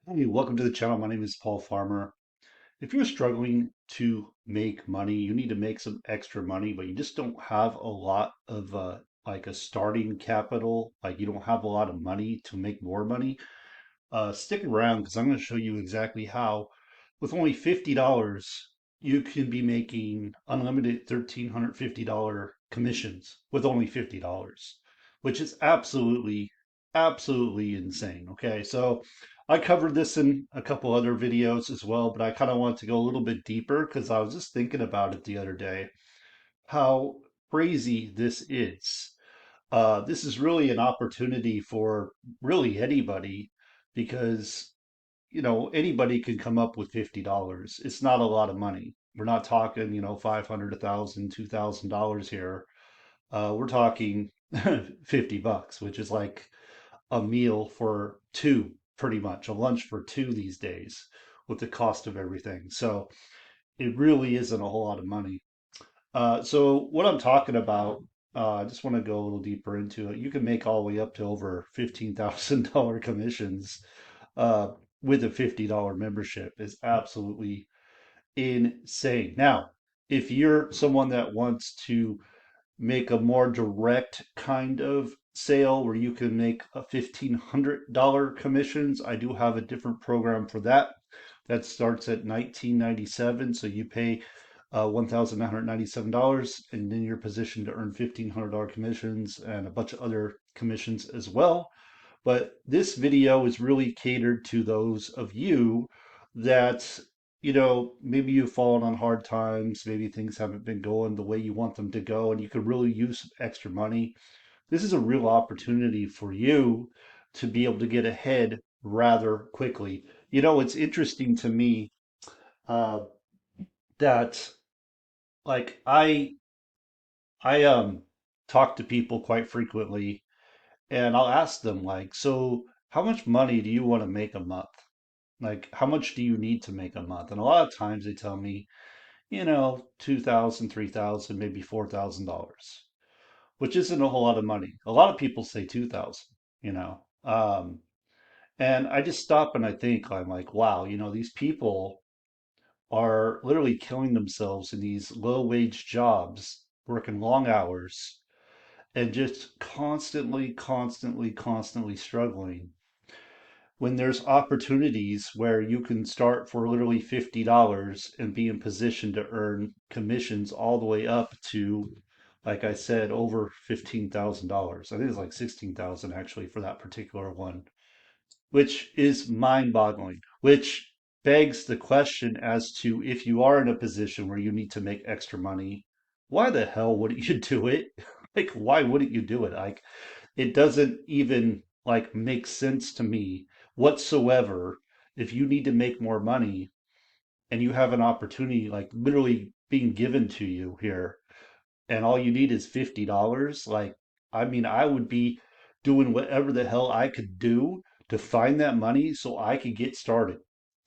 Hey, welcome to the channel. My name is Paul Farmer. If you're struggling to make money, you need to make some extra money, but you just don't have a lot of like a starting capital, like you don't have a lot of money to make more money, stick around because I'm going to show you exactly how, with only $50, you can be making unlimited $1,350 commissions with only $50, which is absolutely insane. Okay, so I covered this in a couple other videos as well, but I kind of want to go a little bit deeper because I was just thinking about it the other day, how crazy this is. This is really an opportunity for really anybody because, anybody can come up with $50. It's not a lot of money. We're not talking, 500, 1,000, $2,000 here. We're talking $50, which is like a meal for two, pretty much, a lunch for two these days with the cost of everything. So it really isn't a whole lot of money. So what I'm talking about, I just want to go a little deeper into it. You can make all the way up to over $15,000 commissions with a $50 membership. Is absolutely insane. Now, if you're someone that wants to make a more direct kind of sale where you can make a $1,500 commissions, I do have a different program for that. That starts at 1997. So you pay $1,997, and then you're positioned to earn $1,500 commissions and a bunch of other commissions as well. But this video is really catered to those of you that, maybe you've fallen on hard times, maybe things haven't been going the way you want them to go, and you could really use some extra money. This is a real opportunity for you to be able to get ahead rather quickly. It's interesting to me uh, that like I talk to people quite frequently, and I'll ask them like, so how much money do you want to make a month? Like, how much do you need to make a month? And a lot of times they tell me, 2,000, 3,000, maybe $4,000, which isn't a whole lot of money. A lot of people say 2,000, you know. And I just stop and I think, I'm like, wow, these people are literally killing themselves in these low wage jobs, working long hours, and just constantly struggling when there's opportunities where you can start for literally $50 and be in position to earn commissions all the way up to, like I said, over $15,000. I think it's like 16,000 actually for that particular one, which is mind-boggling, which begs the question as to, if you are in a position where you need to make extra money, why the hell wouldn't you do it? Like, why wouldn't you do it? Like, it doesn't even like make sense to me whatsoever. If you need to make more money and you have an opportunity like literally being given to you here, and all you need is $50, like, I mean, I would be doing whatever the hell I could do to find that money so I could get started.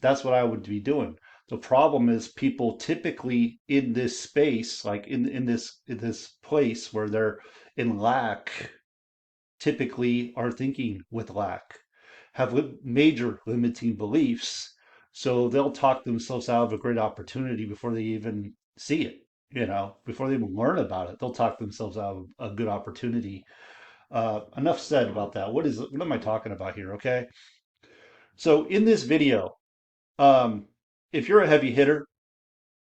That's what I would be doing. The problem is people typically in this space, like in this place where they're in lack, typically are thinking with lack, have major limiting beliefs. So they'll talk themselves out of a great opportunity before they even see it, before they even learn about it. They'll talk themselves out of a good opportunity. Enough said about that. What am I talking about here? Okay. So in this video, um, if you're a heavy hitter,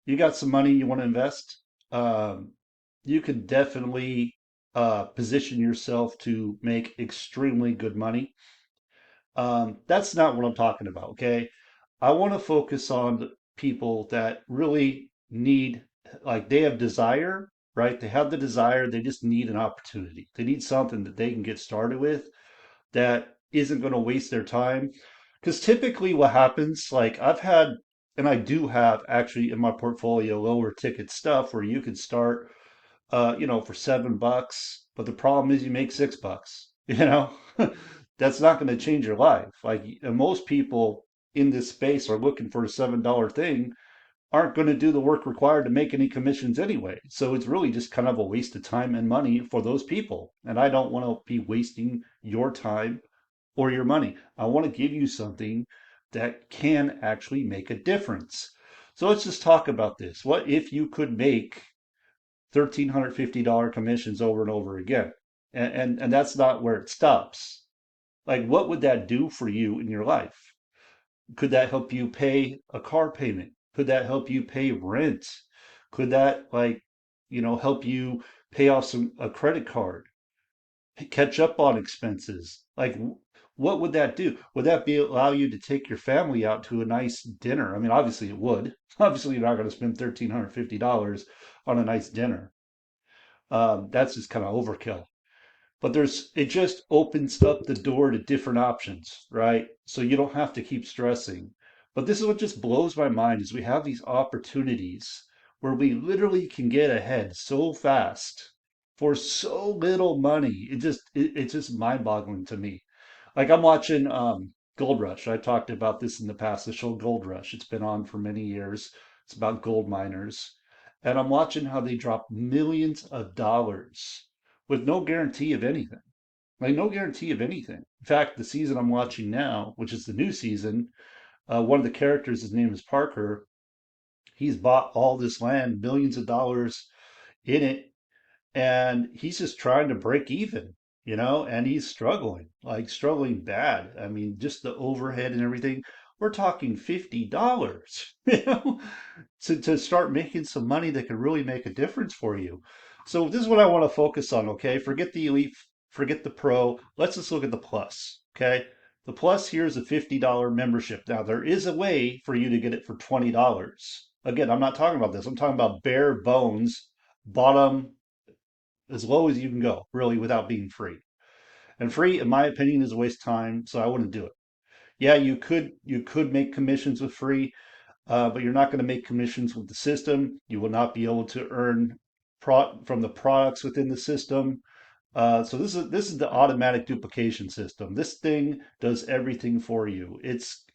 you got some money you want to invest, um, you can definitely position yourself to make extremely good money. That's not what I'm talking about, okay? I want to focus on the people that really need, like, they have desire, right? They have the desire, they just need an opportunity. They need something that they can get started with that isn't going to waste their time. Because typically what happens, like I've had, and I do have actually in my portfolio lower ticket stuff where you could start, for $7, but the problem is you make $6, that's not going to change your life. Like, and most people in this space are looking for a $7 thing, aren't going to do the work required to make any commissions anyway. So it's really just kind of a waste of time and money for those people. And I don't want to be wasting your time or your money. I want to give you something that can actually make a difference. So let's just talk about this. What if you could make $1,350 commissions over and over again? And that's not where it stops. Like, what would that do for you in your life? Could that help you pay a car payment? Could that help you pay rent? Could that, like, help you pay off a credit card, catch up on expenses? Like, what would that do? Would that be allow you to take your family out to a nice dinner? I mean, obviously it would. Obviously, you're not going to spend $1,350 on a nice dinner. That's just kind of overkill. But it just opens up the door to different options, right? So you don't have to keep stressing. But this is what just blows my mind is we have these opportunities where we literally can get ahead so fast for so little money. It's just mind-boggling to me. Like I'm watching Gold Rush. I talked about this in the past, the show Gold Rush. It's been on for many years. It's about gold miners. And I'm watching how they drop millions of dollars with no guarantee of anything. Like no guarantee of anything. In fact, the season I'm watching now, which is the new season, one of the characters, his name is Parker. He's bought all this land, millions of dollars in it, and he's just trying to break even, and he's struggling, like struggling bad. I mean, just the overhead and everything. We're talking $50, to start making some money that could really make a difference for you. So this is what I want to focus on, okay? Forget the elite, forget the pro. Let's just look at the plus, okay? The plus here is a $50 membership. Now, there is a way for you to get it for $20. Again, I'm not talking about this. I'm talking about bare bones, bottom as low as you can go, really, without being free. And free, in my opinion, is a waste of time, so I wouldn't do it. Yeah, you could make commissions with free, but you're not going to make commissions with the system. You will not be able to earn from the products within the system. So this is the automatic duplication system. This thing does everything for you. It's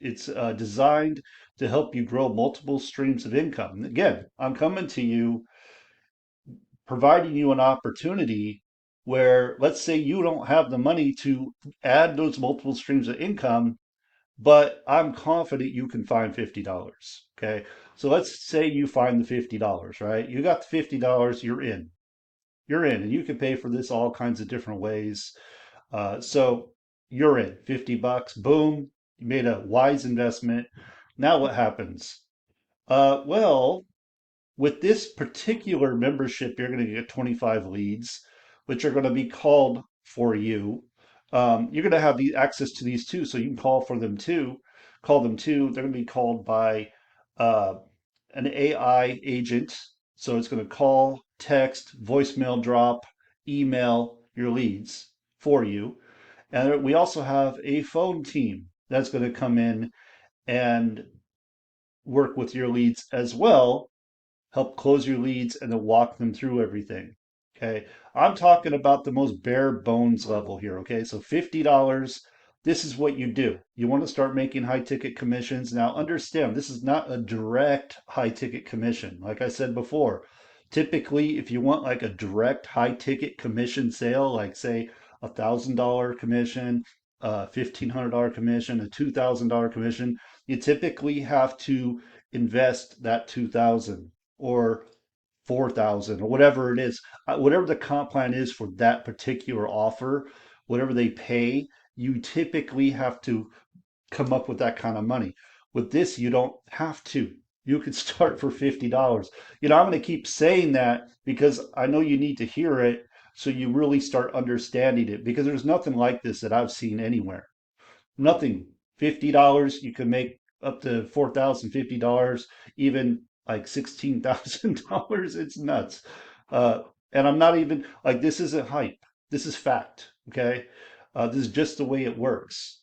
designed to help you grow multiple streams of income. Again, I'm coming to you providing you an opportunity where, let's say, you don't have the money to add those multiple streams of income, but I'm confident you can find $50. Okay. So let's say you find the $50, right? You got the $50, you're in. You're in, and you can pay for this all kinds of different ways. So you're in. $50, boom, you made a wise investment. Now what happens? Well, with this particular membership, you're going to get 25 leads, which are going to be called for you. You're going to have the access to these too, so you can call for them too. Call them too. They're going to be called by uh, an AI agent. So it's going to call, text, voicemail drop, email your leads for you. And we also have a phone team that's going to come in and work with your leads as well, help close your leads, and then walk them through everything. Okay. I'm talking about the most bare bones level here. Okay. So $50, this is what you do. You want to start making high ticket commissions. Now, understand this is not a direct high ticket commission. Like I said before, typically, if you want like a direct high ticket commission sale, like say $1,000 commission, a $1,500 commission, a $2,000 commission, you typically have to invest that 2,000 or 4,000 or whatever it is, whatever the comp plan is for that particular offer, whatever they pay, you typically have to come up with that kind of money. With this, you don't have to. You could start for $50. I'm going to keep saying that because I know you need to hear it so you really start understanding it because there's nothing like this that I've seen anywhere. Nothing. $50, you can make up to $4,050, even like $16,000. It's nuts. And I'm not even like this isn't hype. This is fact. Okay. This is just the way it works.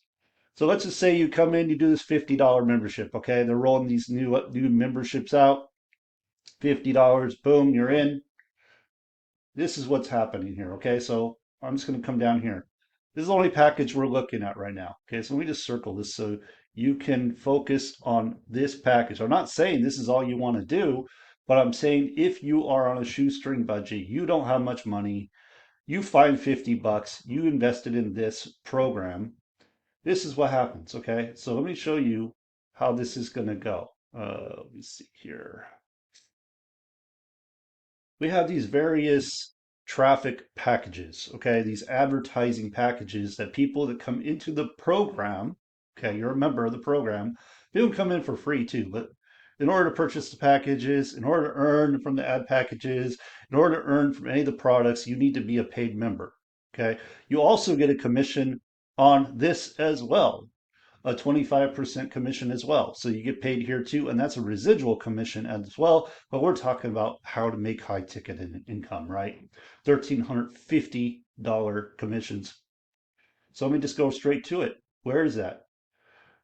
So let's just say you come in, you do this $50 membership. Okay. They're rolling these new memberships out. $50, boom, you're in. This is what's happening here. Okay. So I'm just going to come down here. This is the only package we're looking at right now. Okay, so let me just circle this so you can focus on this package. I'm not saying this is all you want to do, but I'm saying if you are on a shoestring budget, you don't have much money, you find $50, you invested in this program, this is what happens. Okay, so let me show you how this is going to go. Let me see here. We have these various traffic packages, okay? These advertising packages that people that come into the program, okay, you're a member of the program, they don't come in for free too, but in order to purchase the packages, in order to earn from the ad packages, in order to earn from any of the products, you need to be a paid member, okay? You also get a commission on this as well, a 25% commission as well. So you get paid here too, and that's a residual commission as well. But we're talking about how to make high ticket income, right? $1,350 commissions. So let me just go straight to it. Where is that?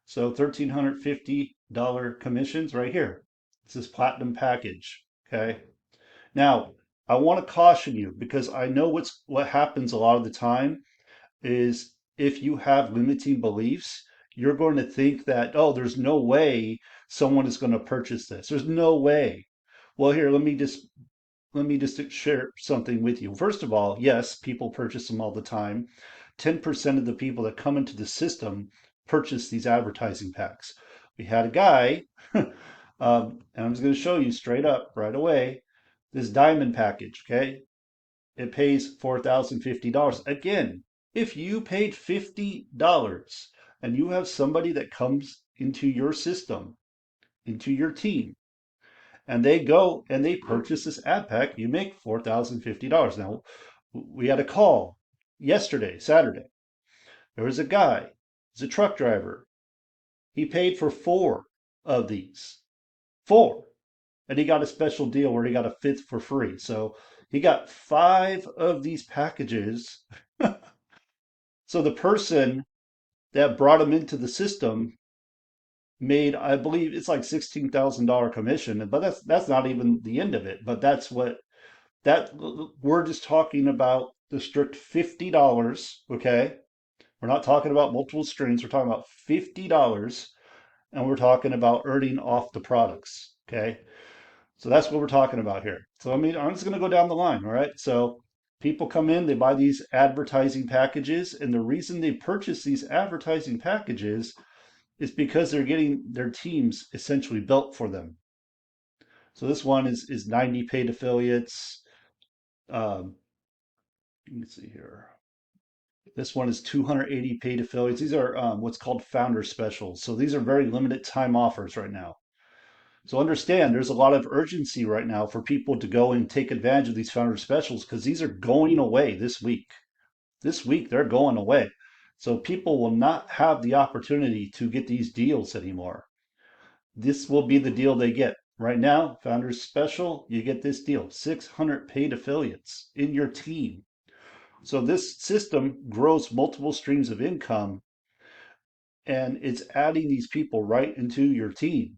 So $1,350 commissions right here. This is platinum package. Okay. Now, I want to caution you because I know what happens a lot of the time is if you have limiting beliefs, you're going to think that, oh, there's no way someone is going to purchase this. There's no way. Well, here, let me just share something with you. First of all, yes, people purchase them all the time. 10% of the people that come into the system purchase these advertising packs. We had a guy, and I'm just going to show you straight up right away, this diamond package, okay? It pays $4,050. Again, if you paid $50 and you have somebody that comes into your system, into your team, and they go and they purchase this ad pack, you make $4,050. Now, we had a call yesterday, Saturday. There was a guy, he's a truck driver. He paid for four of these. Four. And he got a special deal where he got a fifth for free. So he got five of these packages. So the person that brought him into the system made, I believe it's like $16,000 commission, but that's not even the end of it. But that's what that we're just talking about the strict $50, okay? We're not talking about multiple streams, we're talking about $50 and we're talking about earning off the products, okay? So that's what we're talking about here. So I mean, I'm just going to go down the line, all right? So people come in, they buy these advertising packages, and the reason they purchase these advertising packages is because they're getting their teams essentially built for them. So this one is 90 paid affiliates. Um, let me see here. This one is 280 paid affiliates. These are what's called founder specials. So these are very limited time offers right now. So understand there's a lot of urgency right now for people to go and take advantage of these founder specials because these are going away this week. This week they're going away. So people will not have the opportunity to get these deals anymore. This will be the deal they get. Right now, Founders Special, you get this deal, 600 paid affiliates in your team. So this system grows multiple streams of income and it's adding these people right into your team.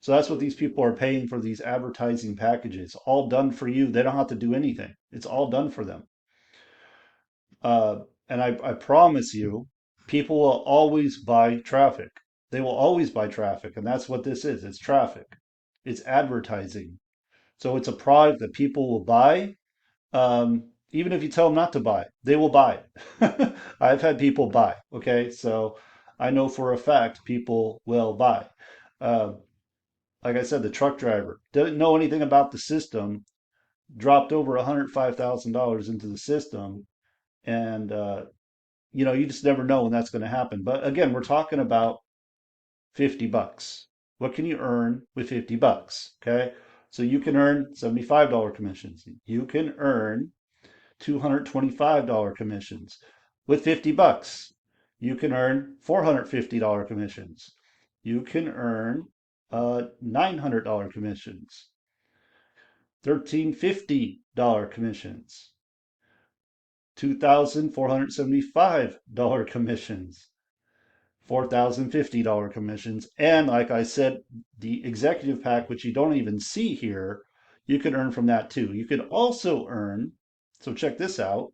So that's what these people are paying for these advertising packages, all done for you. They don't have to do anything. It's all done for them. And I promise you, people will always buy traffic. They will always buy traffic. And that's what this is. It's traffic. It's advertising. So it's a product that people will buy. Even if you tell them not to buy, they will buy it. I've had people buy. Okay. So I know for a fact people will buy. Uh, like I said, the truck driver didn't know anything about the system, dropped over $105,000 into the system, and you just never know when that's going to happen. But again, we're talking about $50. What can you earn with $50? Okay, so you can earn $75 commissions. You can earn $225 commissions with $50. You can earn $450 commissions. You can earn $900 commissions, $1,350 commissions, $2,475 commissions, $4,050 commissions, and like I said, the executive pack, which you don't even see here, you can earn from that too. You can also earn, so check this out,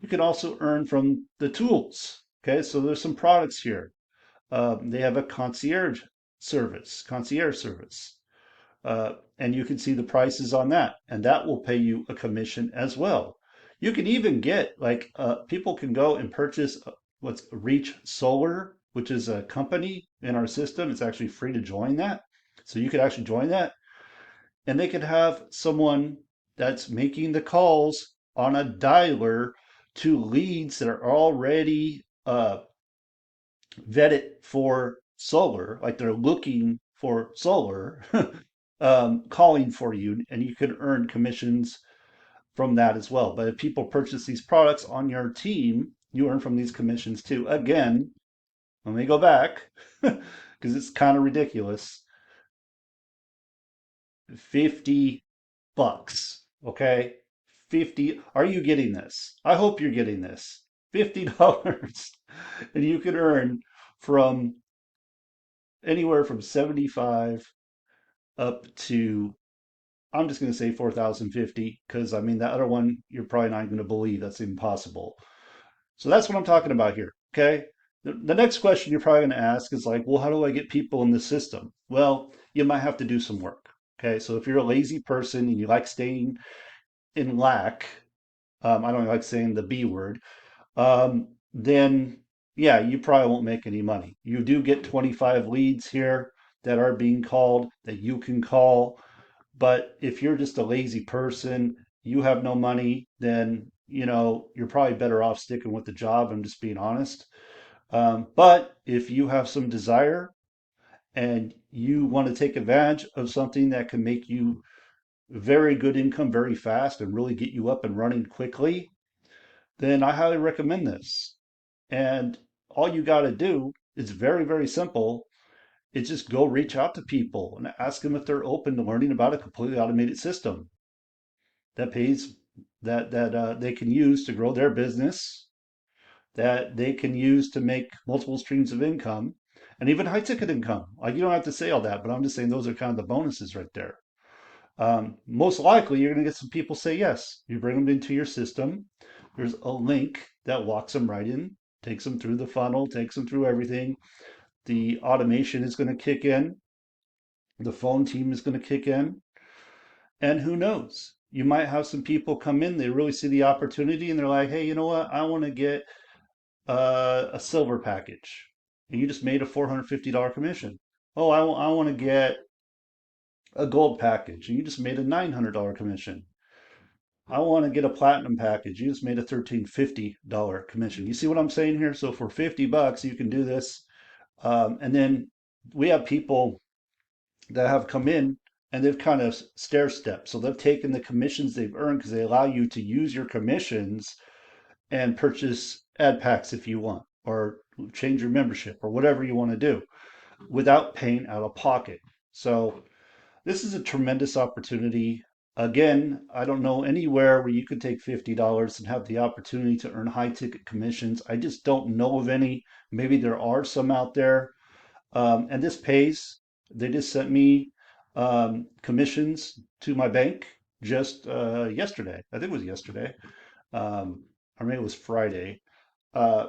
you can also earn from the tools. Okay, so there's some products here. They have a concierge service. And you can see the prices on that, and that will pay you a commission as well. You can even get like people can go and purchase what's Reach Solar. which is a company in our system. It's actually free to join that. So you could actually join that, and they could have someone that's making the calls on a dialer to leads that are already vetted for solar, like they're looking for solar, calling for you, and you can earn commissions from that as well. But if people purchase these products on your team, you earn from these commissions too. Again, let me go back because it's kind of ridiculous. 50 bucks. Okay. 50. Are you getting this? I hope you're getting this. $50. And you can earn from anywhere from 75 up to, I'm just going to say 4,050, because I mean, that other one, you're probably not going to believe that's impossible. So that's what I'm talking about here. Okay. The next question you're probably going to ask is like, well, how do I get people in the system? Well, you might have to do some work. Okay. So if you're a lazy person and you like staying in lack, I don't like saying the B word, then yeah, you probably won't make any money. You do get 25 leads here that are being called that you can call. But if you're just a lazy person, you have no money, then you're probably better off sticking with the job. I'm just being honest. But if you have some desire and you want to take advantage of something that can make you very good income very fast and really get you up and running quickly, then I highly recommend this. And all you got to do is very, very simple. It's just go reach out to people and ask them if they're open to learning about a completely automated system that pays that they can use to grow their business, that they can use to make multiple streams of income, and even high ticket income. Like you don't have to say all that, but I'm just saying those are kind of the bonuses right there. Most likely, you're going to get some people say yes. You bring them into your system. There's a link that walks them right in, takes them through the funnel, takes them through everything. The automation is going to kick in. The phone team is going to kick in. And who knows? You might have some people come in, they really see the opportunity, and they're like, hey, you know what? I want to get a silver package. And you just made a $450 commission. Oh, I want to get a gold package. And you just made a $900 commission. I want to get a platinum package. You just made a $1,350 commission. You see what I'm saying here? So for 50 bucks, you can do this. And then we have people that have come in and they've kind of stair stepped. So they've taken the commissions they've earned because they allow you to use your commissions and purchase ad packs if you want, or change your membership or whatever you want to do without paying out of pocket. So this is a tremendous opportunity. Again, I don't know anywhere where you could take $50 and have the opportunity to earn high ticket commissions. I just don't know of any. Maybe there are some out there. And this pays. They just sent me commissions to my bank just yesterday. I think it was yesterday, or maybe it was Friday. Uh,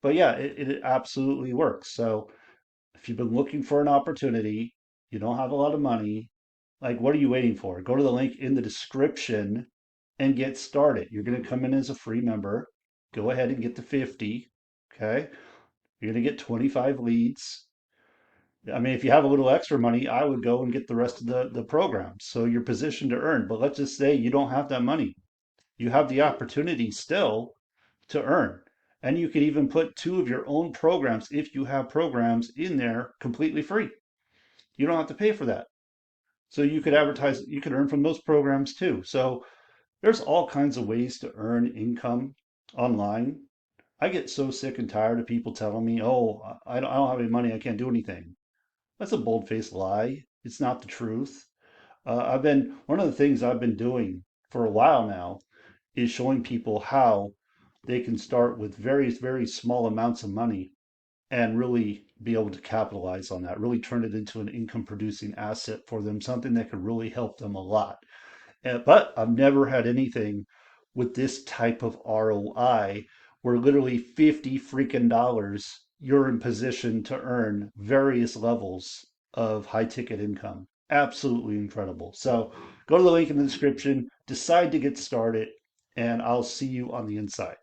but yeah, it absolutely works. So if you've been looking for an opportunity, you don't have a lot of money, like what are you waiting for? Go to the link in the description and get started. You're going to come in as a free member. Go ahead and get the 50. Okay. You're going to get 25 leads. I mean, if you have a little extra money, I would go and get the rest of the programs. So you're positioned to earn. But let's just say you don't have that money. You have the opportunity still to earn. And you could even put two of your own programs, if you have programs in there, completely free. You don't have to pay for that. So you could advertise, you could earn from those programs too. So there's all kinds of ways to earn income online. I get so sick and tired of people telling me, oh, I don't have any money, I can't do anything. That's a bold-faced lie. It's not the truth. One of the things I've been doing for a while now is showing people how they can start with very, very small amounts of money and really be able to capitalize on that, really turn it into an income producing asset for them, something that could really help them a lot. But I've never had anything with this type of ROI where literally 50 freaking dollars you're in position to earn various levels of high ticket income. Absolutely incredible. So go to the link in the description, decide to get started, and I'll see you on the inside.